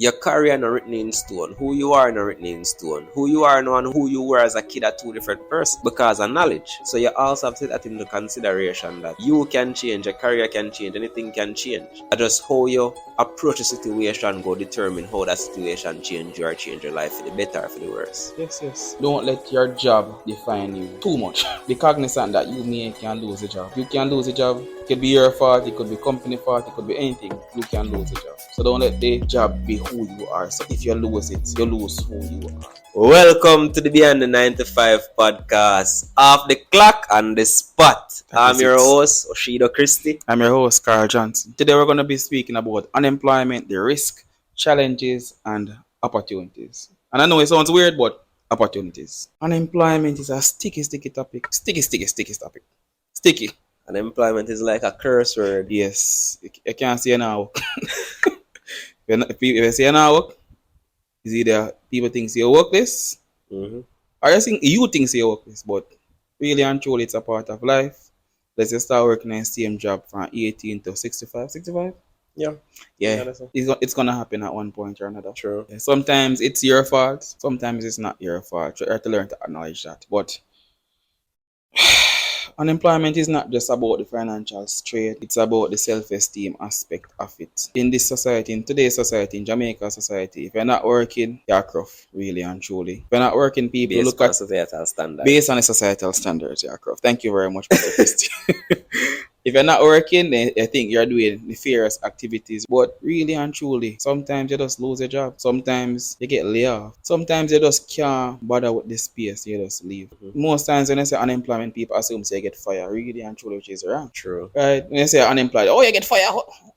Your career not written in stone. Who you are not written in stone. Who you are now and who you were as a kid are two different persons because of knowledge. So you also have to take that into consideration that you can change, your career can change, anything can change. Just how you approach a situation go determine how that situation change you or change your life for the better or for the worse. Yes. Don't let your job define you too much. Be cognizant that you can lose a job. You can lose a job. It could be your fault, it could be company fault, it could be anything. You can lose a job. So don't let the job be who you are. So if you lose it, you lose who you are. Welcome to the Beyond the 95 podcast. Off the clock and the spot. I'm your host, Oshido Christie. I'm your host, Carl Johnson. Today we're going to be speaking about unemployment, the risk, challenges, and opportunities. And I know it sounds weird, but opportunities. Unemployment is a sticky topic. Sticky topic. Sticky. Unemployment is like a curse word. Yes. I can't say now. If you say now work, is either people think you workless, or you think you workless, but really and truly it's a part of life. Let's just start working in the same job from 18 to 65. 65? Yeah. It's gonna happen at one point or another. True. Yeah. Sometimes it's your fault, sometimes it's not your fault. You have to learn to acknowledge that. But unemployment is not just about the financial strain, it's about the self-esteem aspect of it. In this society, in today's society, in Jamaica society, if you're not working, you're rough, really and truly. If you're not working, people based look at societal standards. Based on the societal standards, you're rough. Thank you very much, Mr. Christie. If you're not working, then I think you're doing nefarious activities. But really and truly, sometimes you just lose a job. Sometimes you get laid off. Sometimes you just can't bother with the space. You just leave. Most times when I say unemployment, people assume you get fired. Really and truly, which is wrong. True. Right? When you say unemployed, oh, you get fired.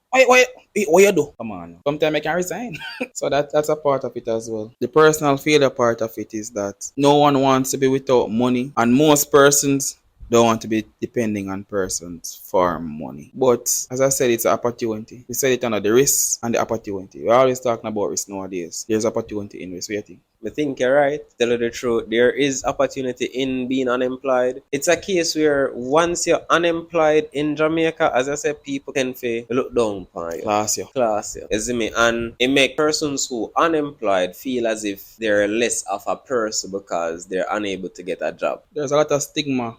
What you do? Come on. Sometimes I can resign. So that's a part of it as well. The personal failure part of it is that no one wants to be without money. And most persons don't want to be depending on persons for money. But as I said, it's an opportunity. We said it under the risk and the opportunity. We're always talking about risk nowadays. There's opportunity in risk. What do you think? I think you're right. Tell you the truth, there is opportunity in being unemployed. It's a case where once you're unemployed in Jamaica, as I said, people tend to look down upon you. Class you. You see me? And it makes persons who are unemployed feel as if they're less of a person because they're unable to get a job. There's a lot of stigma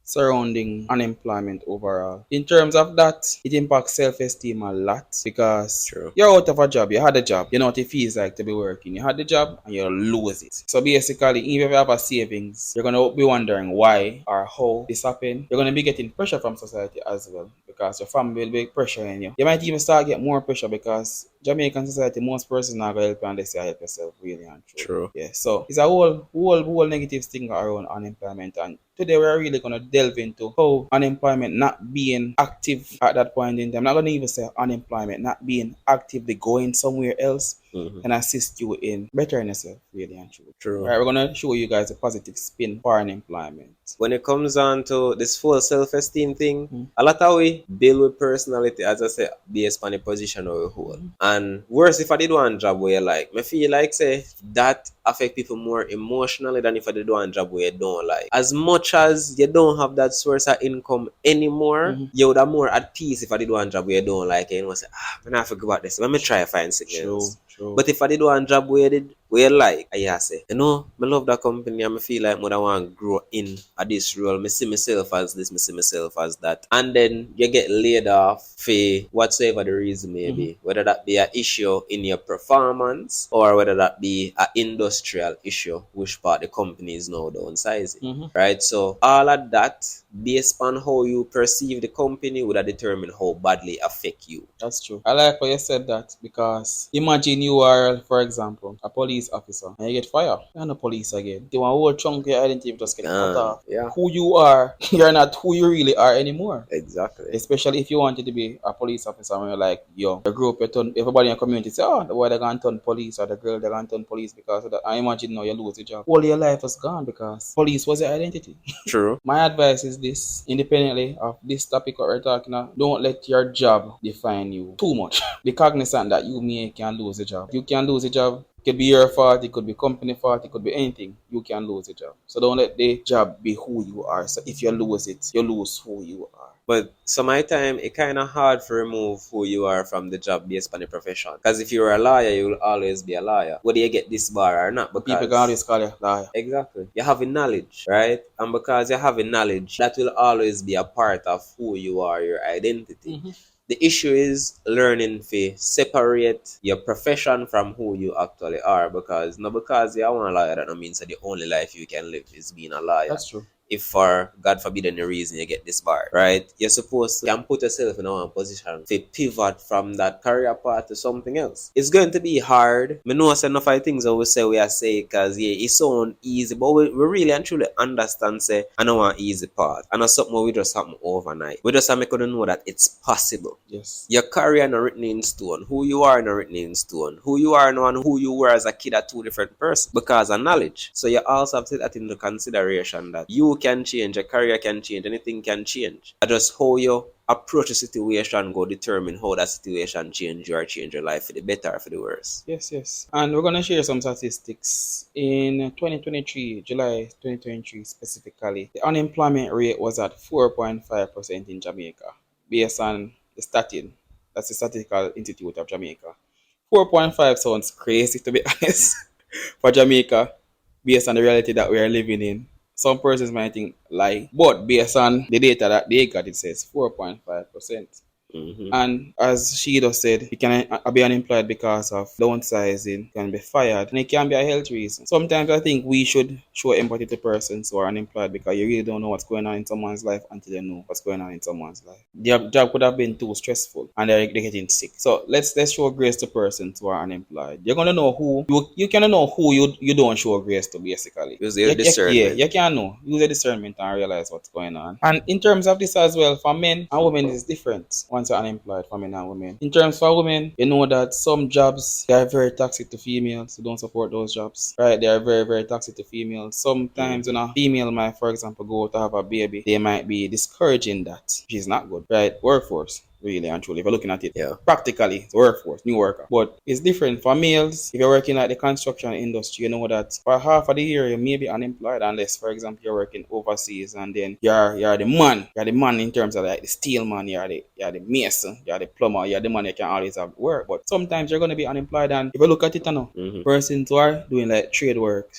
surrounding unemployment overall. In terms of that, it impacts self-esteem a lot because you're out of a job, you had a job, you know what it feels like to be working. You had the job and you lose it. So basically, even if you have a savings, you're going to be wondering why or how this happened. You're going to be getting pressure from society as well because your family will be pressuring you. You might even start getting more pressure because Jamaican society, most persons are going to help you unless you help yourself, really and true. Yeah, so it's a whole negative thing around unemployment, and today we're really going to delve into how unemployment not being active at that point in time. I'm not going to even say unemployment, not being actively going somewhere else can assist you in bettering yourself, really and true. Alright, we're going to show you guys a positive spin for unemployment. When it comes on to this full self-esteem thing, a lot of we deal with personality, as I say, based on the position of we hold. And worse, if I did one job where I feel like say that affect people more emotionally than if I did one job where you don't like. As much as you don't have that source of income anymore, you would have more at peace if I did one job where you don't like it. And you say, I'm not forget about this. Let me try to find something else. But if I did one job where you like, I say, I love that company and I feel like I want to grow in this role. I see myself as this, I see myself as that. And then you get laid off for whatsoever the reason may be. Whether that be an issue in your performance or whether that be an industrial issue, which part the company is now downsizing. Right? So all of that, based on how you perceive the company, would determine how badly affect you. That's true. I like what you said that because imagine you are, for example, a police officer and you get fired. You're not police again. You want a whole chunk of your identity just get cut off. Yeah. Who you are, you're not who you really are anymore. Exactly. Especially if you wanted to be a police officer and you're like, yo, the group, everybody in your community say, the boy they're going to turn police or the girl they're going to turn police because of that. I imagine now you lose your job. All your life is gone because police was your identity. True. My advice is this, independently of this topic that we're talking about, don't let your job define you too much. Be cognizant that you can lose a job. You can lose a job. It could be your fault, it could be company fault, it could be anything. You can lose a job. So don't let the job be who you are. So if you lose it, you lose who you are. But some of the time, it kind of hard to remove who you are from the job based on the profession. Because if you're a lawyer, you will always be a lawyer, whether you get this bar or not. People can always Because call you liar. exactly, you have a knowledge, right? And because you have a knowledge, that will always be a part of who you are, your identity. The issue is learning to separate your profession from who you actually are. Because you're one lawyer, that don't mean that the only life you can live is being a lawyer. That's true. If for God forbid any reason you get this bar, right? You're supposed to can put yourself in a position to pivot from that career path to something else. It's going to be hard. I know enough of things I will say we are saying because yeah, it's so easy, but we really and truly understand say I know an easy path. I know something we just happen overnight. We just have to know that it's possible. Yes. Your career not written in stone. Who you are not written in stone. Who you are now and who you were as a kid are two different persons because of knowledge. So you also have to take that into consideration that you can change, your career can change, anything can change. I just how you approach a situation go determine how that situation change you or change your life for the better or for the worse. Yes, yes. And we're gonna share some statistics. In 2023, July 2023 specifically, the unemployment rate was at 4.5% in Jamaica, based on the statin. That's the Statistical Institute of Jamaica. 4.5 sounds crazy to be honest for Jamaica, based on the reality that we are living in. Some persons might think lie, but based on the data that they got, it says 4.5%. And as she just said, you can be unemployed because of downsizing, can be fired, and it can be a health reason. Sometimes I think we should show empathy to persons who are unemployed because you really don't know what's going on in someone's life until you know what's going on in someone's life. Their job could have been too stressful and they're getting sick. So let's show grace to persons who are unemployed. You're gonna know who you can know who you don't show grace to basically. Use your discernment. You can know. Use your discernment and realize what's going on. And in terms of this as well, for men and women is different. Once you're unemployed, for men and women. In terms for women, you know that some jobs they are very toxic to females, so don't support those jobs. Right? They are very, very toxic to females. Sometimes when a female might, for example, go to have a baby, they might be discouraging that, which is not good. Right? Workforce. Really and truly, if you're looking at it practically, it's workforce, new worker. But it's different for males. If you're working at the construction industry, you know that for half of the year you may be unemployed unless, for example, you're working overseas and then you're the man. You're the man in terms of like the steel man, you're the mason, you're the plumber, you're the man that can always have work. But sometimes you're gonna be unemployed, and if you look at it now, persons who are doing like trade work.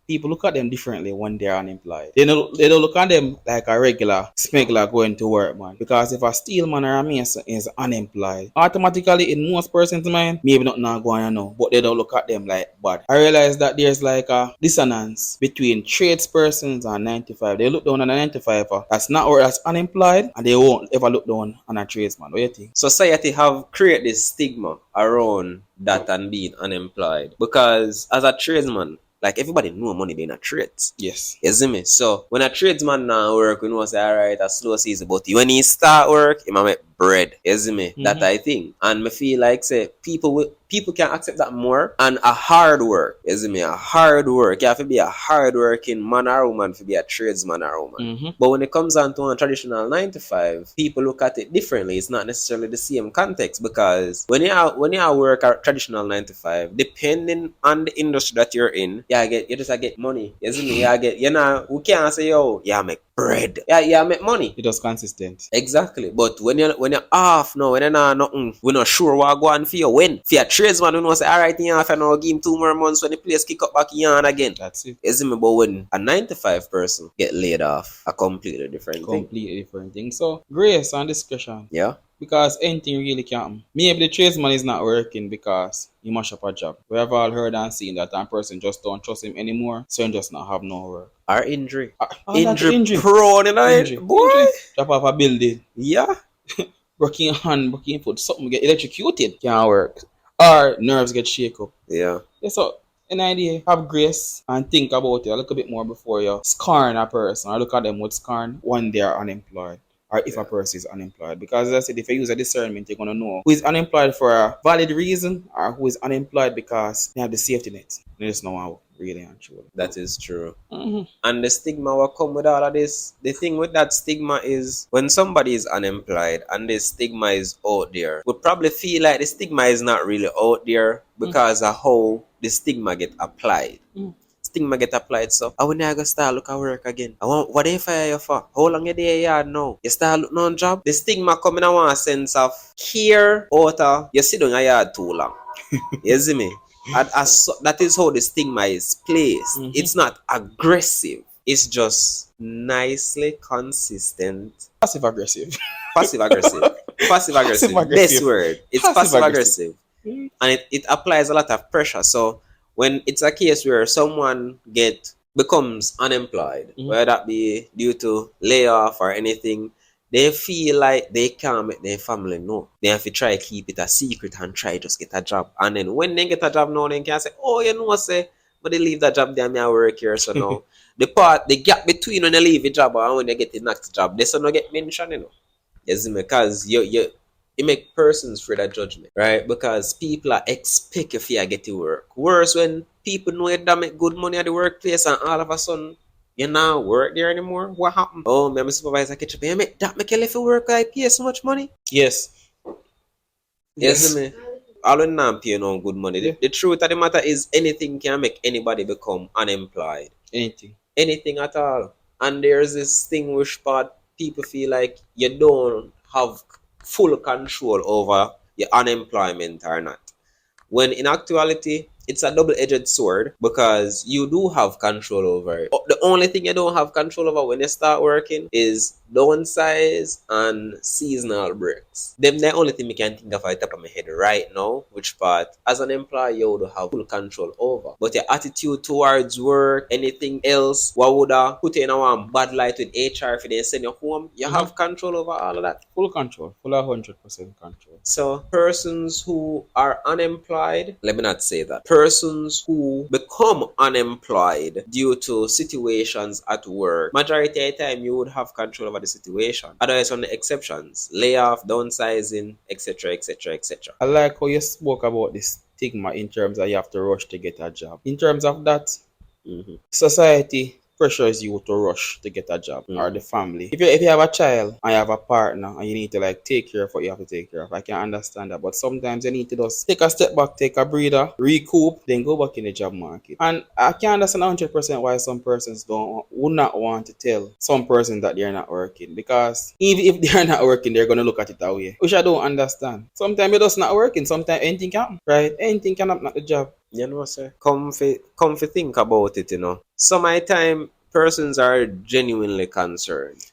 People look at them differently when they're unemployed. They don't look at them like a regular smuggler going to work, man. Because if a steel man or a mason is unemployed, automatically in most persons' mind, maybe not going to know, but they don't look at them like bad. I realize that there's like a dissonance between tradespersons and 95. They look down on a 95 that's not or that's unemployed, and they won't ever look down on a tradesman. What do you think? Society have created this stigma around that and being unemployed because as a tradesman, like everybody know money being a trade. Yes. You see me? So when a tradesman now work, we know say alright, a slow season, but when he start work, he might make bread. You see me? That I think. And me feel like say people can accept that more, and a hard work. You see me? A hard work. You have to be a hard working man or woman to be a tradesman or woman. But when it comes on to a traditional 9 to 5, people look at it differently. It's not necessarily the same context because when you work a traditional 9 to 5, depending on the industry that you're in, you just get money. You see me? We can't say make bread. Yeah, make money. It was consistent. Exactly. But when you're off now, when you're not nothing, we're not sure what going for you when. For a tradesman, we know say alright, you have to give him 2 more months when the place kick up back on again. That's it. You see me? But when a 9 to 5 person get laid off, a completely different thing. So grace and discretion. Yeah. Because anything really can. Maybe the tradesman is not working because he mash up a job. We have all heard and seen that one person just don't trust him anymore, so he just not have no work. Or injury. Injury prone in it. Boy. Drop off a building. Yeah. Broken hand, broken foot, something get electrocuted. Can't work. Or nerves get shake up. Yeah. So an idea, have grace and think about it a little bit more before you scorn a person or look at them with scorn when they are unemployed. Or if a person is unemployed. Because as I said, if you use a discernment, you're going to know who is unemployed for a valid reason or who is unemployed because they have the safety net. They just know really and truly. That is true. Mm-hmm. And the stigma will come with all of this. The thing with that stigma is when somebody is unemployed and the stigma is out there, we probably feel like the stigma is not really out there because of how the stigma get applied. Stigma get applied. So I will never start look at work again. I want what if I for? How long you there yard now? You start looking on job? The stigma coming in one sense of care out of you sit on your yard too long. You see me? That is how the stigma is placed. It's not aggressive. It's just nicely consistent. Passive aggressive. Passive aggressive. Passive aggressive. Best word. It's passive aggressive. And it applies a lot of pressure. So when it's a case where someone becomes unemployed, whether that be due to layoff or anything, they feel like they can't make their family know. They have to try to keep it a secret and try just get a job. And then when they get a job now, they can say, oh, you know, say, but they leave that job there, me I work here. So now the gap between when they leave a job and when they get the next job, they still not get mentioned, you know. Yes, because you make persons afraid of judgment, right? Because people are expect if you get to work. Worse when people know you don't make good money at the workplace and all of a sudden you not work there anymore. What happened? Oh, my supervisor catch up. You make that make you left work I pay so much money? Yes. Yes, me. All in not pay no good money. The truth of the matter is anything can make anybody become unemployed. Anything at all. And there's this thing which part people feel like you don't have full control over your unemployment or not. When in actuality, it's a double-edged sword because you do have control over it. The only thing you don't have control over when you start working is downsize and seasonal breaks. Them the only thing I can think of at the top of my head right now, which part as an employee you would have full control over. But your attitude towards work, anything else, what would put you in a bad light with HR if they send you home, you have control over all of that. Full control. Full 100% control. So persons who are unemployed, let me not say that. Persons who become unemployed due to situations at work, majority of the time you would have control over the situation. Otherwise, on the exceptions, layoff, downsizing, etc., etc., etc. I like how you spoke about this stigma in terms of you have to rush to get a job. In terms of that, society pressures you to rush to get a job or the family. If you have a child and you have a partner and you need to like take care of what you have to take care of, I can understand that. But sometimes you need to just take a step back, take a breather, recoup, then go back in the job market. And I can understand 100% why some persons would not want to tell some person that they're not working, because even if they're not working, they're gonna look at it that way, which I don't understand. Sometimes you're just not working. Sometimes anything can happen, right? Anything can happen at the job. You know, sir. Come fi think about it, you know. Some of the time, persons are genuinely concerned.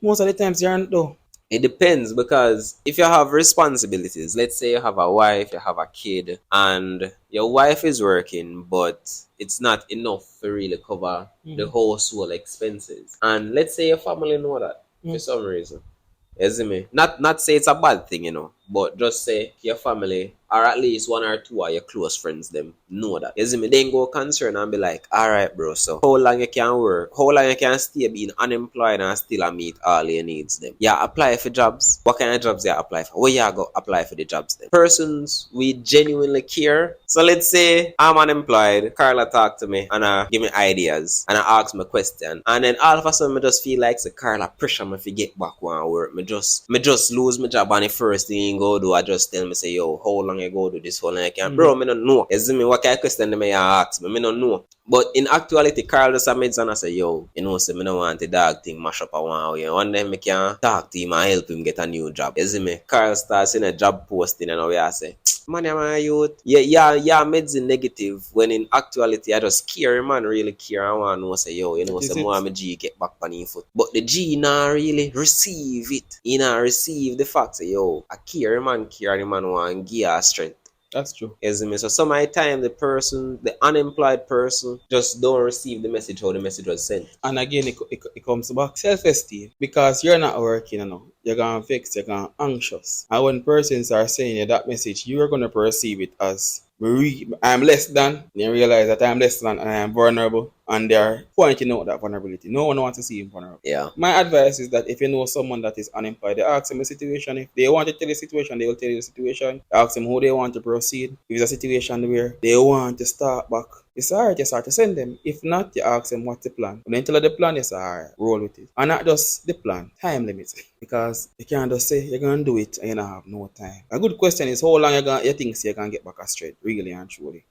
Most of the times, you aren't though. It depends, because if you have responsibilities, let's say you have a wife, you have a kid, and your wife is working, but it's not enough to really cover the household expenses. And let's say your family know that for some reason. You see me? Not say it's a bad thing, you know, but just say your family, or at least one or two of your close friends, them know that. You see me? Then go concern and be like, alright bro, so how long you can work? How long you can stay being unemployed and still meet all your needs them? Yeah, apply for jobs. What kind of jobs you apply for? Where you go apply for the jobs then? Persons we genuinely care. So let's say I'm unemployed, Carla talk to me and give me ideas and I ask me a question, and then all of a sudden I just feel like Carla pressure me to get back one work. Me just lose my job, and the first thing you go do I just tell me say, yo, how long you go do this, how long you can bro, me don't know. You see me, what kind of question them you ask me don't know. But in actuality, Carl just admits and I say, yo, you know, say me don't want the dog thing mash up a one way. One day me can talk to him and help him get a new job. You see me? Carl starts in a job posting and we I say, man, I'm a youth. Yeah, meds in negative, when in actuality I just care, man, really care. I want to know, say, yo, you know, say more my G get back on his foot. But the G not really receive it. He not receive the fact, say, yo, I care, man, the man want to give her strength. That's true. So some of the time the unemployed person just don't receive the message how the message was sent. And again, it comes back self-esteem, because you're not working, you know. You're gonna vex, you're gonna anxious. And when persons are saying you that message, you are gonna perceive it as I'm less than. You realize that I'm less than and I'm vulnerable and they're pointing out that vulnerability. No one wants to see him vulnerable. Yeah. My advice is that if you know someone that is unemployed, they ask them the situation. If they want to tell you the situation, they will tell you the situation. Ask them how they want to proceed. If it's a situation where they want to start back, it's alright, you start to send them. If not, you ask them what's the plan. When they tell you the plan, you say, alright, roll with it. And not just the plan, time limits. Because you can't just say you're going to do it and you don't have no time. A good question is how long you think so you can get back a straight, really and truly.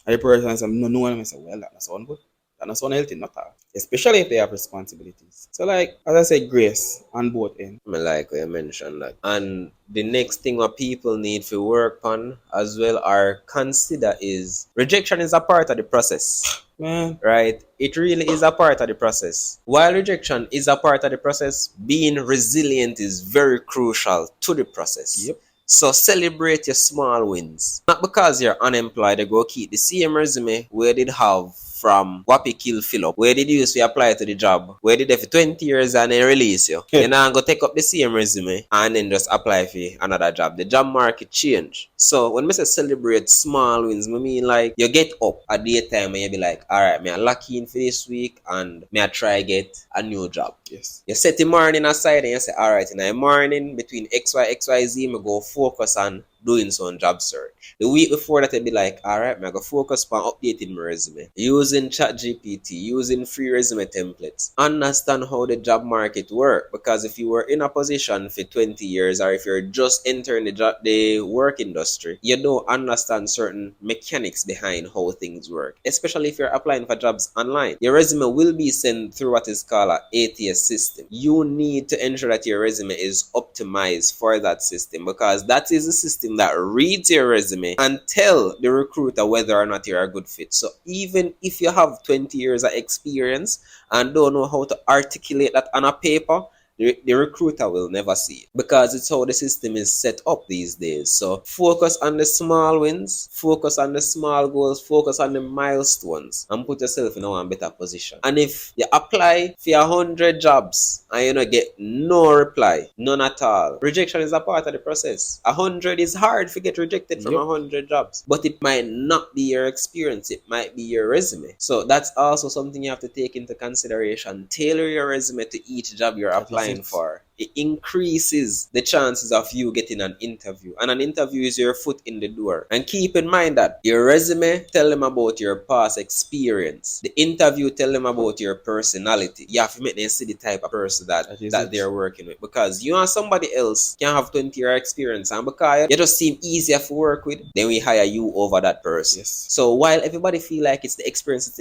And the person says, no one will say, well, that doesn't sound good. That doesn't sound healthy, not all. Especially if they have responsibilities. So like, as I said, grace on both ends. I like what you mentioned that. And the next thing what people need to work on as well or consider is rejection is a part of the process. Man. Right? It really is a part of the process. While rejection is a part of the process, being resilient is very crucial to the process. Yep. So celebrate your small wins. Not because you're unemployed, you go keep the same resume where did have from Wapi Kill Philip, where did you used to apply to the job, where did they for 20 years and then release you. You now go take up the same resume and then just apply for another job. The job market change. So when I say celebrate small wins, I mean like you get up at daytime and you be like, alright, me I lock in for this week and me I try get a new job. Yes. You set the morning aside and you say, alright, in the morning between XYZ, me go focus on doing some job search. The week before that, I'd be like, alright, I'm going to focus on updating my resume. Using ChatGPT, using free resume templates. Understand how the job market works. Because if you were in a position for 20 years or if you're just entering the work industry, you don't understand certain mechanics behind how things work. Especially if you're applying for jobs online. Your resume will be sent through what is called an ATS system. You need to ensure that your resume is optimized for that system because that is the system that reads your resume and tell the recruiter whether or not you're a good fit. So even if you have 20 years of experience and don't know how to articulate that on a paper, the recruiter will never see it because it's how the system is set up these days. So focus on the small wins, focus on the small goals, focus on the milestones and put yourself in a better position. And if you apply for 100 jobs and you don't get no reply, none at all, rejection is a part of the process. 100 is hard to get rejected from 100 jobs, but it might not be your experience, it might be your resume. So that's also something you have to take into consideration. Tailor your resume to each job you're applying for. It increases the chances of you getting an interview, and an interview is your foot in the door. And keep in mind that your resume tell them about your past experience, the interview tell them about your personality. You have to make them see the type of person that they're working with, because you and somebody else can have 20-year experience and because you just seem easier to work with, then we hire you over that person. Yes. So while everybody feel like it's the experience,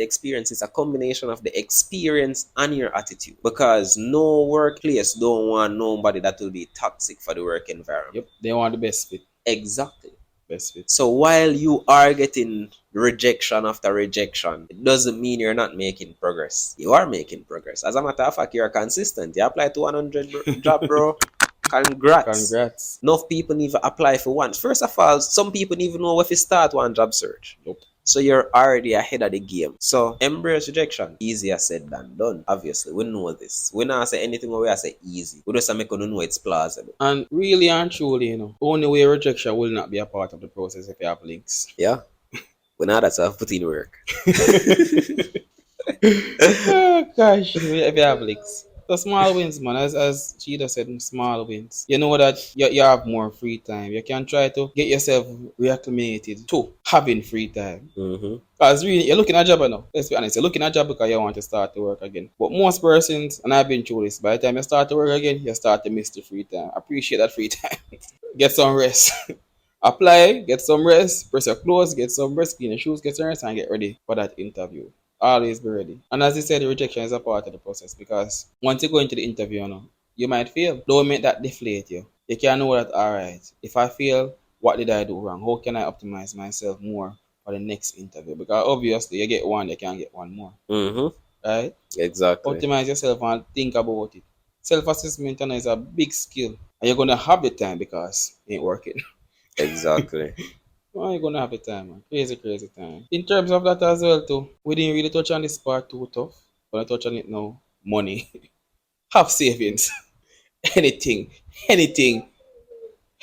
it's a combination of the experience and your attitude, because no workplace don't want nobody that will be toxic for the work environment. Yep, they want the best fit. Exactly. Best fit. So while you are getting rejection after rejection, it doesn't mean you're not making progress. You are making progress. As a matter of fact, you're consistent. You apply to 100 job, bro. Congrats. Enough people even apply for one. First of all, some people even know if you start one job search. Nope. So you're already ahead of the game. So embrace rejection. Easier said than done. Obviously, we know this. We not say anything when we say easy. We just make you know it's plausible. And really and truly, only way rejection will not be a part of the process if you have links. Yeah. We know that's how put in work. Oh, gosh, if you have links. So small wins, man. As Cheetah said, small wins. You know that you have more free time. You can try to get yourself reacclimated to having free time. Because really, you're looking at a job now. Let's be honest. You're looking at a job because you want to start to work again. But most persons, and I've been through this, by the time you start to work again, you start to miss the free time. Appreciate that free time. Get some rest. Apply, get some rest, press your clothes, get some rest, clean your shoes, get some rest, and get ready for that interview. Always be ready. And as I said, the rejection is a part of the process, because once you go into the interview, you might fail. Don't make that deflate you. You can know that, alright, if I fail, what did I do wrong? How can I optimize myself more for the next interview? Because obviously, you get one, you can get one more. Right? Exactly. Optimize yourself and think about it. Self-assessment is a big skill. And you're going to have the time because it ain't working. Exactly. Well, you're gonna have a time, man. Crazy time. In terms of that as well, too, we didn't really touch on this part too tough. Gonna touch on it now. Money. Have savings. Anything.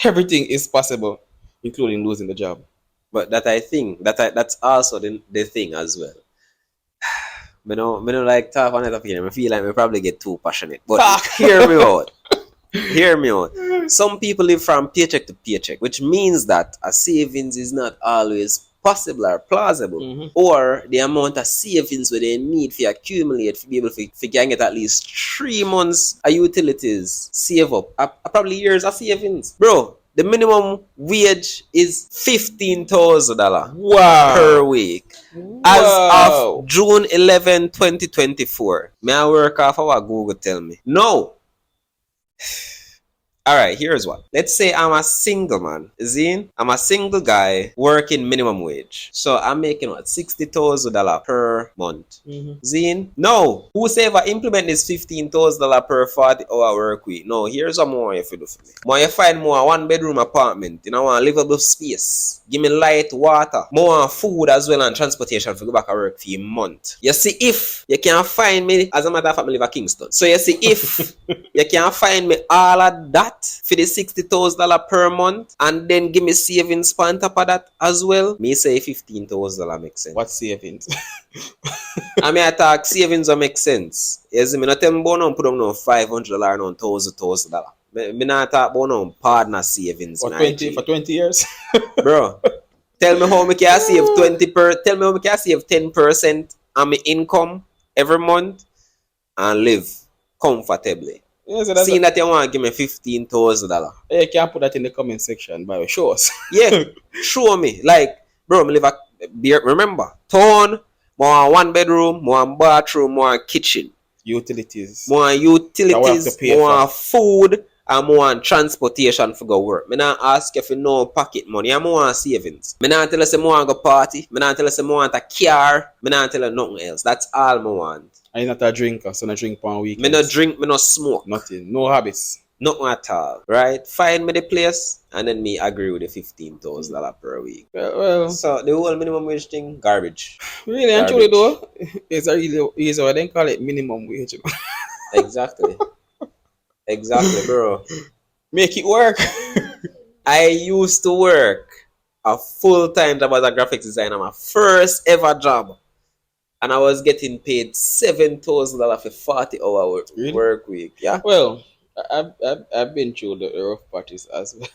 Everything is possible, including losing the job. But that I think that's also the thing as well. Me no like talk on it opinion. I feel like me probably get too passionate. But hear me out. Hear me out. Some people live from paycheck to paycheck, which means that a savings is not always possible or plausible, or the amount of savings where they need to accumulate to be able to get at least 3 months of utilities save up. Probably years of savings. Bro, the minimum wage is $15,000 per week. As of June 11, 2024. May I work off of what Google tell me? No. Alright, here's what. Let's say I'm a single man. Zine, I'm a single guy working minimum wage. So I'm making what, $60,000 per month. Zine, no. Whosoever implement this $15,000 per 40-hour work week. No, here's what more you have to do for me. More you find more 1-bedroom apartment. You know, want livable space. Give me light, water. More food as well and transportation to go back to work for a month. You see, if you can find me, as a matter of fact, I live in Kingston. So you see, if you can find me all of that for the $60,000 per month and then give me savings on top of that as well, me say $15,000 makes sense. What savings? I mean, I talk savings will make sense. Yes, me not tell me about no put on no $500 no $1,000. Me not talk about no partner savings. For 20 years? Bro, tell me how me can save 20%. Tell me how me can save 10% on my income every month and live comfortably. Yeah, so seeing that you want to give me $15,000. Yeah, you can put that in the comment section by show us. Yeah, show me. Like, bro, me live remember, town, more 1-bedroom, more bathroom, more kitchen. Utilities. More food, and more transportation for go work. Me not ask you for no pocket money. I'm more savings. Me not tell you say more go party. Me not tell you say more want a car. Me not tell you nothing else. That's all me want. I'm not a drinker, so I drink per week. Me no drink, me no smoke. Nothing. No habits. Nothing at all. Right? Find me the place and then me agree with the $15,000 per week. Well, so the whole minimum wage thing, garbage. Really, actually though, it's a really easy. I didn't call it minimum wage. You know? Exactly. Exactly, bro. Make it work. I used to work a full-time job as a graphics designer, my first ever job. And I was getting paid $7,000 for 40-hour work week. Yeah. Well, I've been through the rough patches as well.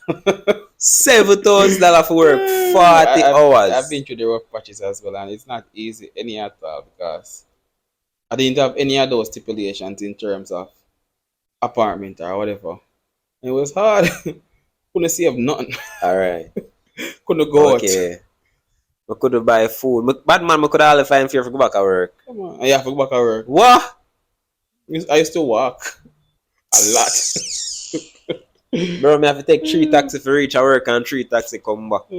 $7,000 for work, 40 hours. I've been through the rough patches as well, and it's not easy any at all because I didn't have any of those stipulations in terms of apartment or whatever. It was hard. Couldn't save nothing. All right. Couldn't go out. I could buy food. Bad man, I could all find fear for go back to work. Come on. Yeah, for go back to work. What? I used to walk a lot. Bro, I have to take 3 taxis for reach at work and 3 taxis come back.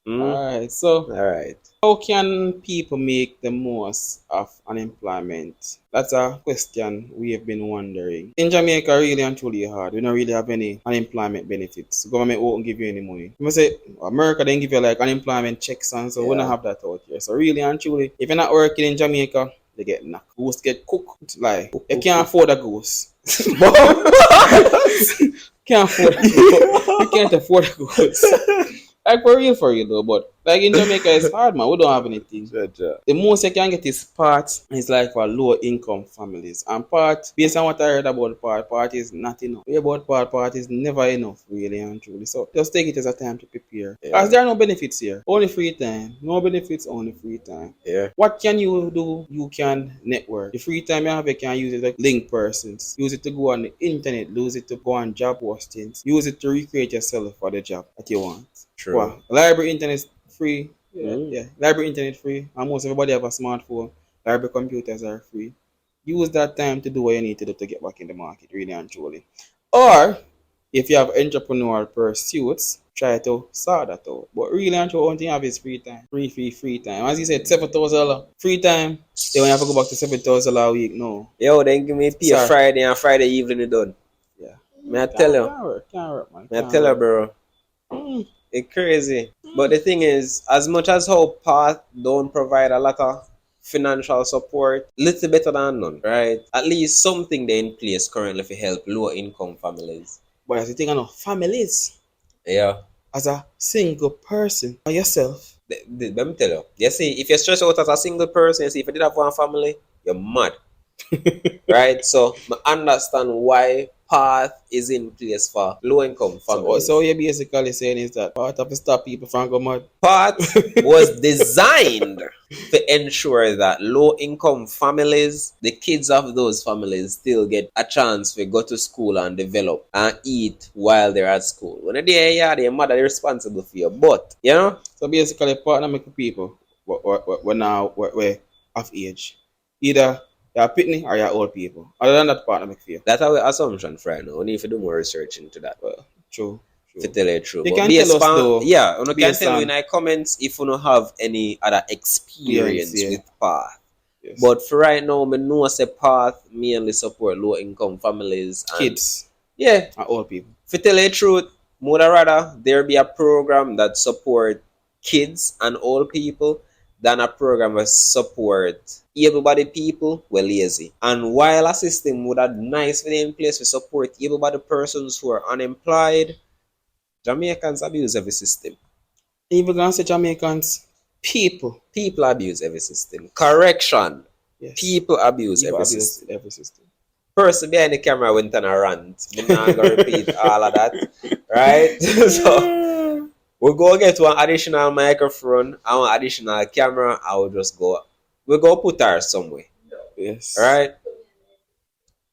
Alright, so alright. How can people make the most of unemployment? That's a question we have been wondering. In Jamaica, really and truly hard. We don't really have any unemployment benefits. Government won't give you any money. You say America didn't give you like unemployment checks and so we don't have that out here. So really and truly, if you're not working in Jamaica, they get knocked. Goose get cooked. Like you can't afford a goose. Can't afford a goose. You can't afford a goose. Like for real though, but like in Jamaica it's hard, man. We don't have anything. The most you can get is part is like for low income families. And part, based on what I heard about part is not enough. About part is never enough, really and truly. So just take it as a time to prepare. As there are no benefits here. Only free time. No benefits, only free time. What can you do? You can network. The free time you have, you can use it like link persons. Use it to go on the internet. Use it to go on job postings. Use it to recreate yourself for the job that you want. True. Wow. Library internet is free. Library internet free. Almost everybody have a smartphone. Library computers are free. Use that time to do what you need to do to get back in the market, really and truly. Or if you have entrepreneurial pursuits, try to sort that out. But really and truly, only thing you have is free time. Free time. As you said, $7,000 free time. Then when you have to go back to $7,000 a week, no. Yo, then give me pay Friday and Friday evening you done. Yeah. May I tell you? Can't work, man. May I tell you, bro? It's crazy. But the thing is, as much as how part don't provide a lot of financial support, little better than none, right? At least something they in place currently to help lower income families. But as you think of families, as a single person by yourself. Let me tell you. You see, if you're stressed out as a single person, you see, if you did have one family, you're mad. Right? So I understand why path is in place for low income families. So you're basically saying is that part of the stop people from going mad? Path was designed to ensure that low income families, the kids of those families still get a chance to go to school and develop and eat while they're at school. When they're there, yeah, their mother is responsible for you. But, you know? So basically partner make people we're of age. Either you're pitney or you're old people. Other than that partner make feel. That's our assumption for right now. We need to do more research into that. Well, true. To tell you the truth. You But can tell us though. Yeah, you can tell me in the comments if you don't have any other experience with path. Yes. But for right now, I know say path mainly support low income families and kids. Yeah. And old people. To tell you the truth, would rather there be a program that support kids and old people than a program that support able-bodied people were lazy. And while a system would have nice for them in place to support able-bodied persons who are unemployed, Jamaicans abuse every system. Even gonna say Jamaicans, people abuse every system. Correction. Yes. People abuse every system. Person behind the camera went on a rant. I'm not gonna repeat all of that. Right? So we'll go get one additional microphone and one additional camera. We'll go put her somewhere. Yes. Right?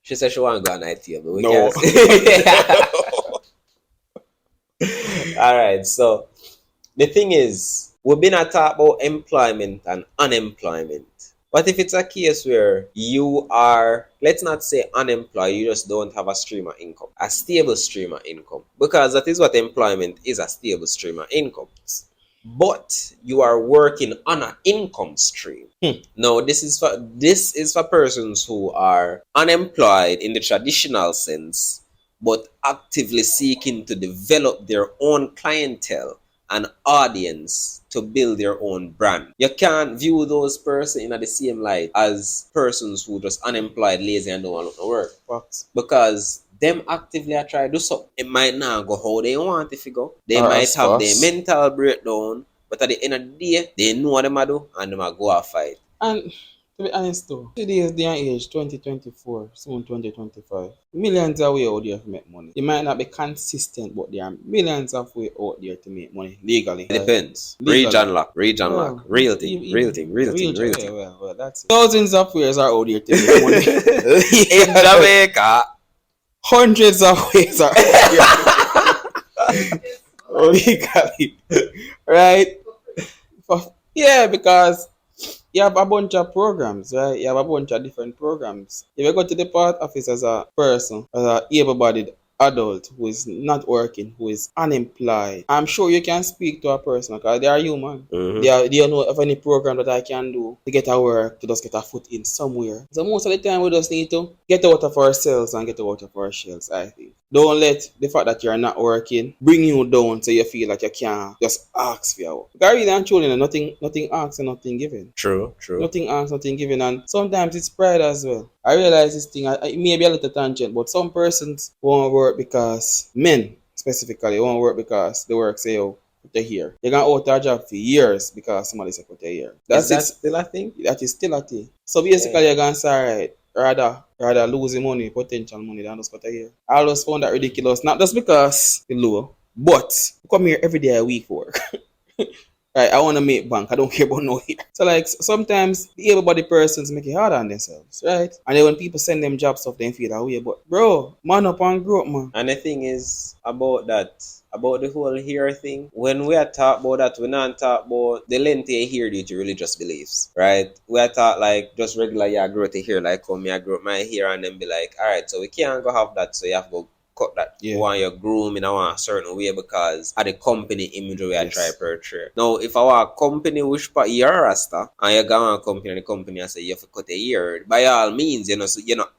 She said she wanna go on night table. No. Alright, so the thing is, we've been talking about employment and unemployment. But if it's a case where you are, let's not say unemployed, you just don't have a stream of income, a stable stream of income, because that is what employment is, a stable stream of income. But you are working on an income stream. Now, this is for persons who are unemployed in the traditional sense, but actively seeking to develop their own clientele and audience to build their own brand. You can't view those persons in the same light as persons who just unemployed, lazy, and don't want to work. Because them actively are trying to do something. It might not go how they want if you go. They might have their mental breakdown, but at the end of the day, they know what they do and they might go and fight. And to be honest though, today's day and age, 2024, soon 2025, millions of ways out there to make money. It might not be consistent, but there are millions of ways out there to make money legally. It depends. Region lock. Real thing. Well, that's it. Thousands of ways are out there to make money. In Jamaica, hundreds of ways are out there legally. Right? Yeah, because you have a bunch of programs, right? You have a bunch of different programs. If you go to the part office as a person, as an able-bodied adult who is not working, who is unemployed, I'm sure you can speak to a person because they are human. They don't know of any program that I can do to get a work, to just get a foot in somewhere. So most of the time we just need to get out of ourselves and get out of our shells, I think. Don't let the fact that you're not working bring you down so you feel like you can't just ask for your work. Because really and truly, nothing asked and nothing given. True. Nothing asked, nothing given. And sometimes it's pride as well. I realize this thing, it may be a little tangent, but some persons won't work because, men specifically, won't work because the work say, oh, put you here. You're going to out a job for years because somebody said put you here. Is that still a thing? That is still a thing. So basically, you're going to say, alright, rather losing money, potential money than just put you here. I always found that ridiculous, not just because it's low, but you come here every day a week for work. Right, I want to make bank. I don't care about no here. So like sometimes the able-bodied persons make it hard on themselves, right? And then when people send them job stuff, they feel that way. But bro, man up and grow up, man. And the thing is about that, about the whole here thing, when we are talk about that, we not talk about the length you hear due to religious beliefs, right? We are talk like just regular, you grow to here, like come here, grow my hair, and then be like, all right, so we can't go have that, so you have to go cut that. You want your groom in a certain way because of the company image we are trying to portray. Now, if our company wish for you're a rasta and you go on a company and the company and say you have to cut a year, by all means,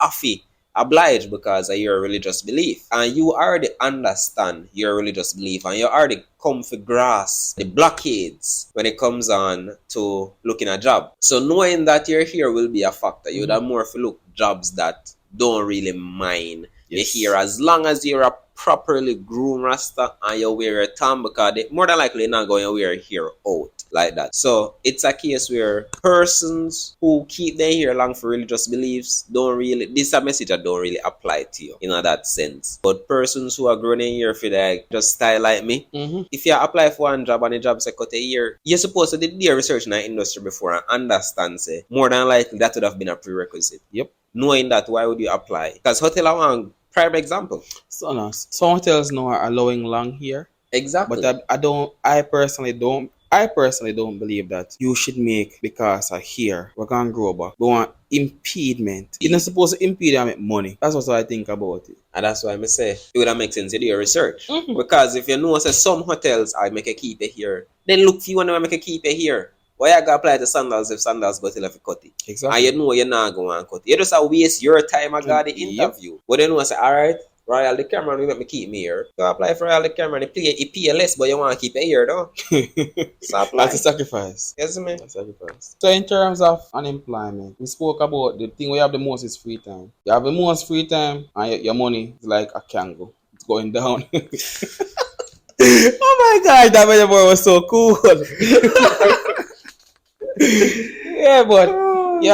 affy obliged because of your religious belief. And you already understand your religious belief and you already come for grasp the blockades when it comes on to looking at job. So knowing that you're here will be a factor. You'd have more for look jobs that don't really mind. Yes. You're here as long as you're a properly groomed rasta and you wear a tam because more than likely you're not going to wear your hair out. like that. So it's a case where persons who keep their hair long for religious beliefs don't really, this is a message that don't really apply to you in that sense. But persons who are growing their hair for like just style like me, if you apply for one job and the job say cut a year, you're supposed to do your research in the industry before and understand say more than likely that would have been a prerequisite. Yep. Knowing that, why would you apply? Because hotel are one prime example. So no, some hotels now are allowing long hair. Exactly. But I personally don't believe that you should make because of hair we can grow back. But want impediment. You're not supposed to impede and make money. That's what I think about it. And that's why I say it would make sense to do your research. Because if you know say some hotels I make a keep it here, then look for you when I make a keep it here. Why you gotta apply to sandals if sandals go till if you cut it? Exactly. And you know you're not going to cut it. You just waste your time and got the interview. Yep. But then you say, alright, Royal the camera, you let me keep me here. You apply for Royal the camera, you pay less, but you want to keep it here though. So apply. That's a sacrifice. Yes, man. That's a sacrifice. So in terms of unemployment, we spoke about the thing we have the most is free time. You have the most free time and your money is like a kangaroo. It's going down. Oh my God, that metaphor was so cool. Yeah, but you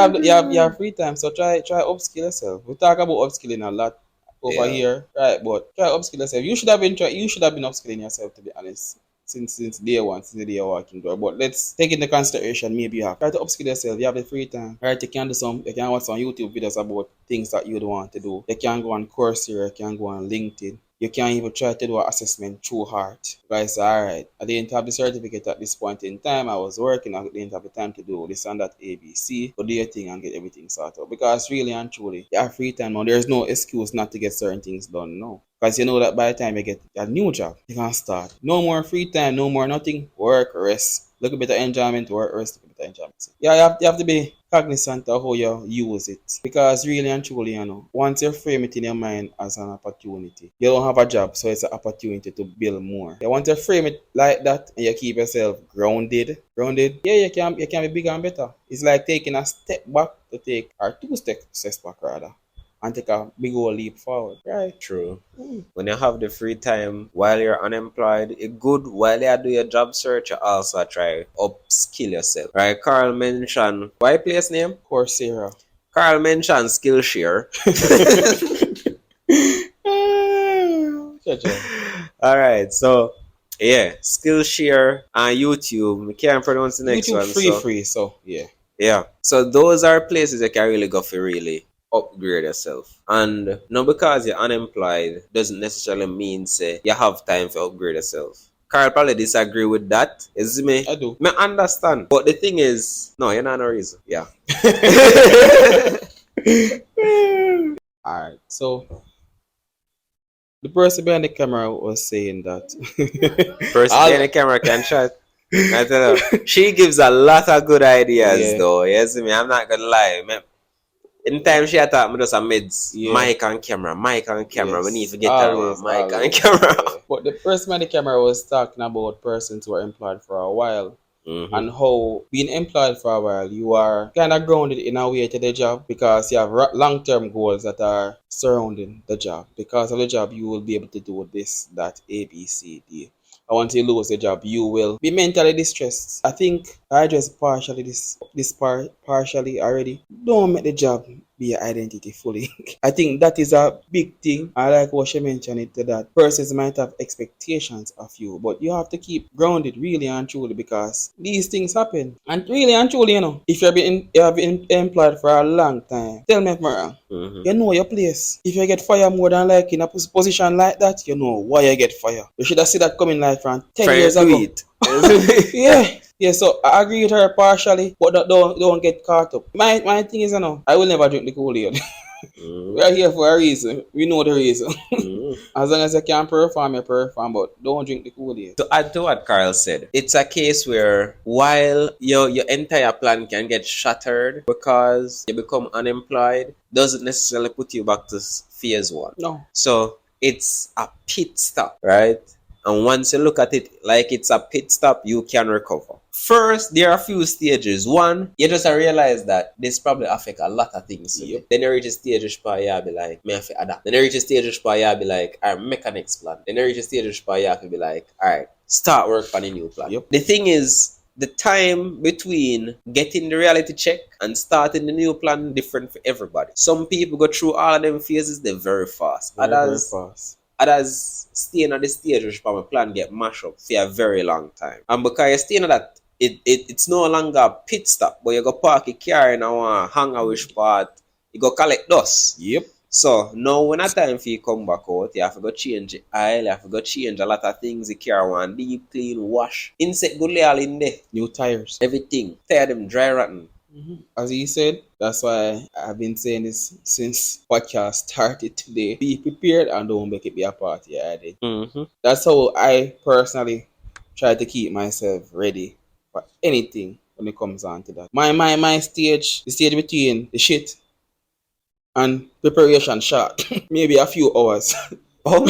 have free time, so try upskill yourself. We talk about upskilling a lot over here, right? But try upskill yourself. You should have been upskilling yourself, to be honest, since day one, since the day you're working door. But let's take into consideration maybe you have try to upskill yourself. You have the free time, right? You can watch some YouTube videos about things that you don't want to do. You can go on Coursera, you can go on LinkedIn. You can even try to do an assessment through heart. Guys, alright, I didn't have the certificate at this point in time. I was working, I didn't have the time to do this and that ABC. But do your thing and get everything sorted out. Because really and truly, you have free time now. There's no excuse not to get certain things done now. Because you know that by the time you get a new job, you can start. No more free time, no more nothing. Work, rest. Look a bit of enjoyment, work, rest, look a bit of enjoyment. Yeah, you have to be cognizant of how you use it. Because really and truly, you know, once you frame it in your mind as an opportunity, you don't have a job, so it's an opportunity to build more. You want to frame it like that and you keep yourself grounded, yeah, you can be bigger and better. It's like taking a step back to take, or two steps back rather, and take a big old leap forward. Right? True. When you have the free time while you're unemployed, it's good while you do your job search, you also try upskill yourself. Right? Carl mentioned, why place name? Coursera. Carl mentioned Skillshare. Alright, so yeah, Skillshare and YouTube. We can't pronounce the next YouTube one. Free, so yeah. Yeah. So those are places you can really go for really upgrade yourself. And not because you're unemployed doesn't necessarily mean say you have time to upgrade yourself. Carl probably disagree with that. Is me? I do. I understand. But the thing is, no, you're not no reason. Yeah. Alright, so the person behind the camera was saying that person behind the camera can chat. I tell her, she gives a lot of good ideas though. Yes, me. I'm not gonna lie. Anytime she attack me, just a mids, mic and camera. We need to get her mic and camera. But the person behind the camera was talking about persons who are employed for a while. And how being employed for a while, you are kind of grounded in a way to the job because you have long-term goals that are surrounding the job. Because of the job, you will be able to do this, that, A, B, C, D. And once you lose the job, you will be mentally distressed. I think I addressed partially this part partially already. Don't make the job be your identity fully. I think that is a big thing. I like what she mentioned it to that persons might have expectations of you, but you have to keep grounded really and truly because these things happen. And really and truly, you know, if you have been employed for a long time, tell me if I'm wrong. You know your place. If you get fired more than like in a position like that, you know why you get fired. You should have seen that coming like from 10 years ago. Yeah, so I agree with her partially, but don't get caught up. My thing is, you know, I will never drink the Kool-Aid. We are here for a reason. We know the reason. As long as you can perform, you perform, but don't drink the Kool-Aid. To add to what Carl said, it's a case where while your entire plan can get shattered because you become unemployed, doesn't necessarily put you back to phase one. No. So it's a pit stop, right? And once you look at it like it's a pit stop, you can recover. First, there are a few stages. One, you just realize that this probably affect a lot of things. Then you reach a stage where you be like, me have to adapt. Then you reach a stage where you be like, alright, make a next plan. Then you reach a stage where you have to be like, alright, start work on a new plan. The thing is, the time between getting the reality check and starting the new plan different for everybody. Some people go through all of them phases, they're very fast. Very fast. Others staying at the stage which my plan get mashed up for a very long time. And because you're staying at that, it's no longer a pit stop, but you go park your car in a hangar which part, you go collect dust. Yep. So now when a time for you come back out, you have to go change the oil, you have to go change a lot of things, the car want deep clean, wash. Insect good all in there. New tires. Everything. Tire them dry rotten. As he said, that's why I've been saying this since podcast started today. Be prepared and don't make it be a party already. That's how I personally try to keep myself ready for anything when it comes on to that. My stage, the stage between the shit and preparation short, maybe a few hours. Oh,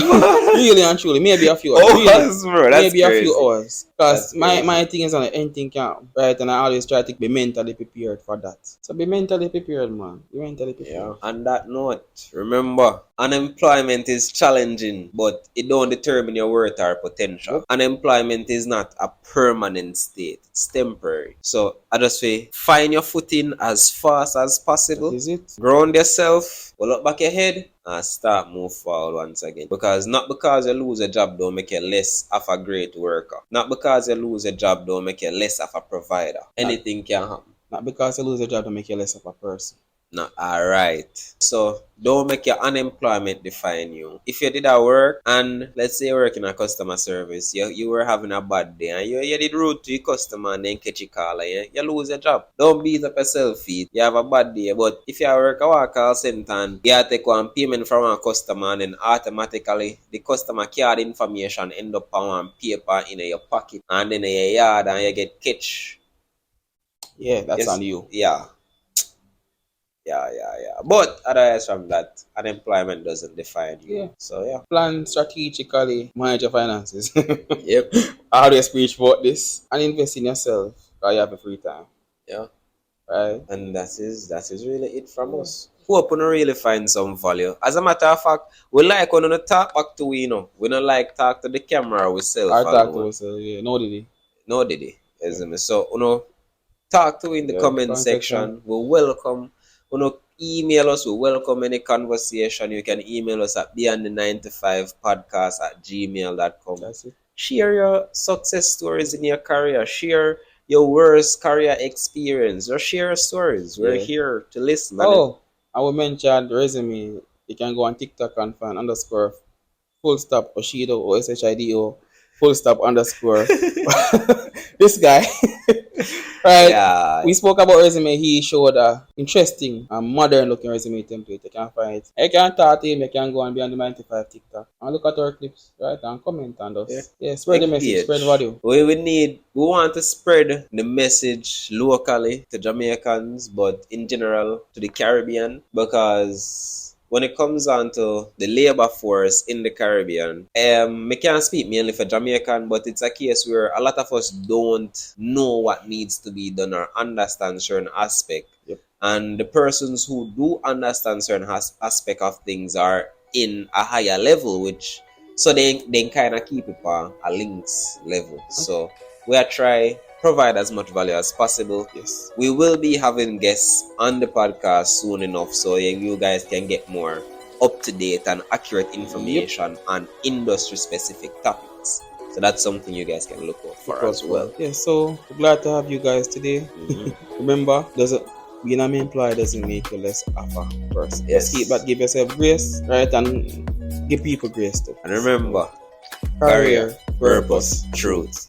Really and truly, maybe a few hours. bro, that's Maybe crazy. a few hours. Because That's my thing is on anything can, right? And I always try to be mentally prepared for that. So be mentally prepared, man. Be mentally prepared. Yeah. On that note, remember, unemployment is challenging, but it don't determine your worth or potential. Unemployment is not a permanent state. It's temporary. So I just say, find your footing as fast as possible. That is it. Ground yourself, pull up back your head, and start move forward once again. Because not because you lose a job don't make you less of a great worker. Not because you lose a job don't make you less of a provider. Anything can happen. Not because you lose a job to make you less of a person. No, alright. So don't make your unemployment define you. If you did a work and let's say you work in a customer service, you were having a bad day and you did rude to your customer and then catch a call and you lose your job. Don't beat up yourself, feet. You have a bad day, but if you work a call center and you take one payment from a customer and then automatically the customer card information end up on one paper in your pocket and then in your yard and you get catch. Yeah, that's on you. Yeah. But otherwise from that, unemployment doesn't define you. Yeah. So yeah. Plan strategically, manage your finances. Yep. I always preach about this. And invest in yourself because you have a free time. Yeah. Right? And that is really it from us. Hope we really find some value. As a matter of fact, we like when we talk back to we We don't like talk to the camera ourselves. I talk to ourselves, yeah. No did he? Yeah. So talk to in the comment section. We welcome. Email us. We welcome any conversation. You can email us at beyond95podcast@gmail.com. That's it. Share your success stories in your career. Share your worst career experience. Or share your stories. We're here to listen. Oh, I will mention the resume. You can go on TikTok and find _ full stop Oshido OSHIDO full stop _ this guy. Right. Yeah. We spoke about resume. He showed a interesting and modern looking resume template. You can find it. You can talk to him. You can go on Beyond the 95 TikTok and look at our clips, right? And comment on us. Yeah, spread the message, spread value. We want to spread the message locally to Jamaicans, but in general to the Caribbean, because when it comes on to the labor force in the Caribbean, I can't speak mainly for Jamaican, but it's a case where a lot of us don't know what needs to be done or understand certain aspect. Yep. And the persons who do understand certain aspect of things are in a higher level, so they kind of keep it on a links level. So we are trying provide as much value as possible. Yes. We will be having guests on the podcast soon enough, so you guys can get more up-to-date and accurate information on industry-specific topics. So that's something you guys can look out for as well. Yeah, so we're glad to have you guys today. Remember, being unemployed doesn't make you less of a person. Yes. Give yourself grace, right? And give people grace too. And remember, Career, purpose, truth.